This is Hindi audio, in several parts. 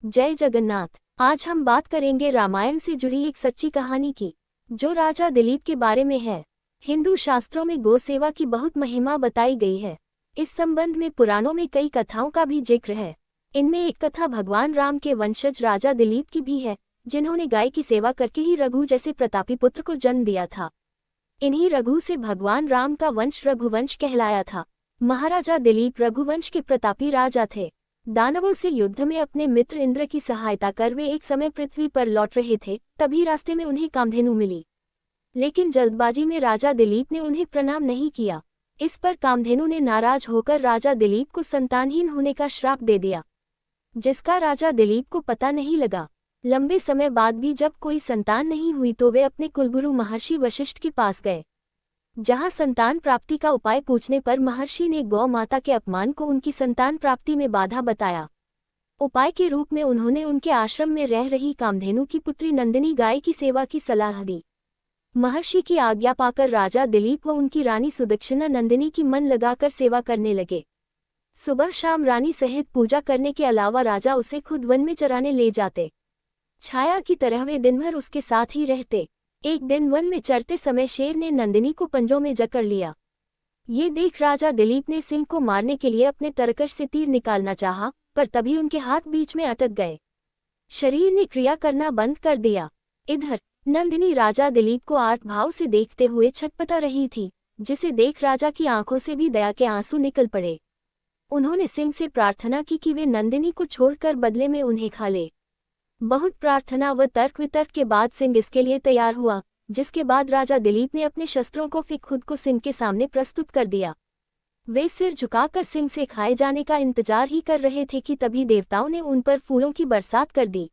जय जगन्नाथ। आज हम बात करेंगे रामायण से जुड़ी एक सच्ची कहानी की, जो राजा दिलीप के बारे में है। हिंदू शास्त्रों में गौ सेवा की बहुत महिमा बताई गई है। इस संबंध में पुराणों में कई कथाओं का भी जिक्र है। इनमें एक कथा भगवान राम के वंशज राजा दिलीप की भी है, जिन्होंने गाय की सेवा करके ही रघु जैसे प्रतापी पुत्र को जन्म दिया था। इन्हीं रघु से भगवान राम का वंश रघुवंश कहलाया था। महाराजा दिलीप रघुवंश के प्रतापी राजा थे। दानवों से युद्ध में अपने मित्र इंद्र की सहायता कर वे एक समय पृथ्वी पर लौट रहे थे, तभी रास्ते में उन्हें कामधेनु मिली। लेकिन जल्दबाजी में राजा दिलीप ने उन्हें प्रणाम नहीं किया। इस पर कामधेनु ने नाराज होकर राजा दिलीप को संतानहीन होने का श्राप दे दिया, जिसका राजा दिलीप को पता नहीं लगा। लंबे समय बाद भी जब कोई संतान नहीं हुई तो वे अपने कुलगुरु महर्षि वशिष्ठ के पास गए, जहां संतान प्राप्ति का उपाय पूछने पर महर्षि ने गौ माता के अपमान को उनकी संतान प्राप्ति में बाधा बताया। उपाय के रूप में उन्होंने उनके आश्रम में रह रही कामधेनु की पुत्री नंदिनी गाय की सेवा की सलाह दी। महर्षि की आज्ञा पाकर राजा दिलीप व उनकी रानी सुदक्षिणा नंदिनी की मन लगाकर सेवा करने लगे। सुबह शाम रानी सहित पूजा करने के अलावा राजा उसे खुद वन में चराने ले जाते। छाया की तरह वे दिन भर उसके साथ ही रहते। एक दिन वन में चरते समय शेर ने नंदिनी को पंजों में जकड़ लिया। ये देख राजा दिलीप ने सिंह को मारने के लिए अपने तरकश से तीर निकालना चाहा, पर तभी उनके हाथ बीच में अटक गए। शरीर ने क्रिया करना बंद कर दिया। इधर नंदिनी राजा दिलीप को आर्त भाव से देखते हुए छटपटा रही थी, जिसे देख राजा की आंखों से भी दया के आंसू निकल पड़े। उन्होंने सिंह से प्रार्थना की कि वे नंदिनी को छोड़कर बदले में उन्हें खा ले। बहुत प्रार्थना व तर्क वितर्क के बाद सिंह इसके लिए तैयार हुआ, जिसके बाद राजा दिलीप ने अपने शस्त्रों को फिर खुद को सिंह के सामने प्रस्तुत कर दिया। वे सिर झुकाकर सिंह से खाए जाने का इंतजार ही कर रहे थे कि तभी देवताओं ने उन पर फूलों की बरसात कर दी।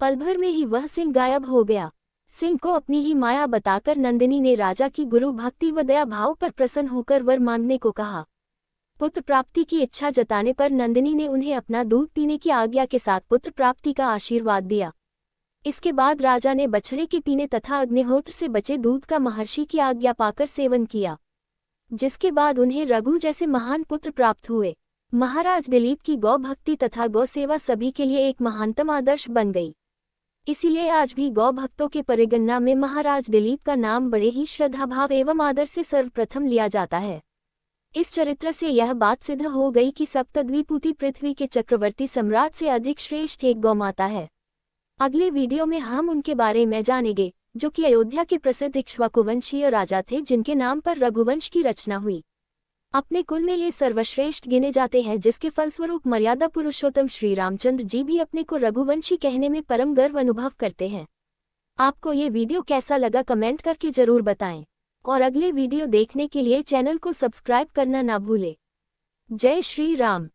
पल भर में ही वह सिंह गायब हो गया। सिंह को अपनी ही माया बताकर नंदिनी ने राजा की गुरु भक्ति व दया भाव पर प्रसन्न होकर वर मांगने को कहा। पुत्र प्राप्ति की इच्छा जताने पर नंदिनी ने उन्हें अपना दूध पीने की आज्ञा के साथ पुत्र प्राप्ति का आशीर्वाद दिया। इसके बाद राजा ने बछड़े के पीने तथा अग्निहोत्र से बचे दूध का महर्षि की आज्ञा पाकर सेवन किया, जिसके बाद उन्हें रघु जैसे महान पुत्र प्राप्त हुए। महाराज दिलीप की गौ भक्ति तथा गौ सेवा सभी के लिए एक महानतम आदर्श बन गई। इसीलिए आज भी गौ भक्तों के परिगणना में महाराज दिलीप का नाम बड़े ही श्रद्धाभाव एवं आदर से सर्वप्रथम लिया जाता है। इस चरित्र से यह बात सिद्ध हो गई कि सप्तद्वीपूती पृथ्वी के चक्रवर्ती सम्राट से अधिक श्रेष्ठ एक गौमाता है। अगले वीडियो में हम उनके बारे में जानेंगे, जो कि अयोध्या के प्रसिद्ध इक्ष्वाकुवंशीय राजा थे, जिनके नाम पर रघुवंश की रचना हुई। अपने कुल में ये सर्वश्रेष्ठ गिने जाते हैं, जिसके फलस्वरूप मर्यादा पुरुषोत्तम श्री रामचंद्र जी भी अपने को रघुवंशी कहने में परम गर्व अनुभव करते हैं। आपको ये वीडियो कैसा लगा कमेंट करके जरूर बताएं, और अगले वीडियो देखने के लिए चैनल को सब्सक्राइब करना ना भूलें। जय श्री राम।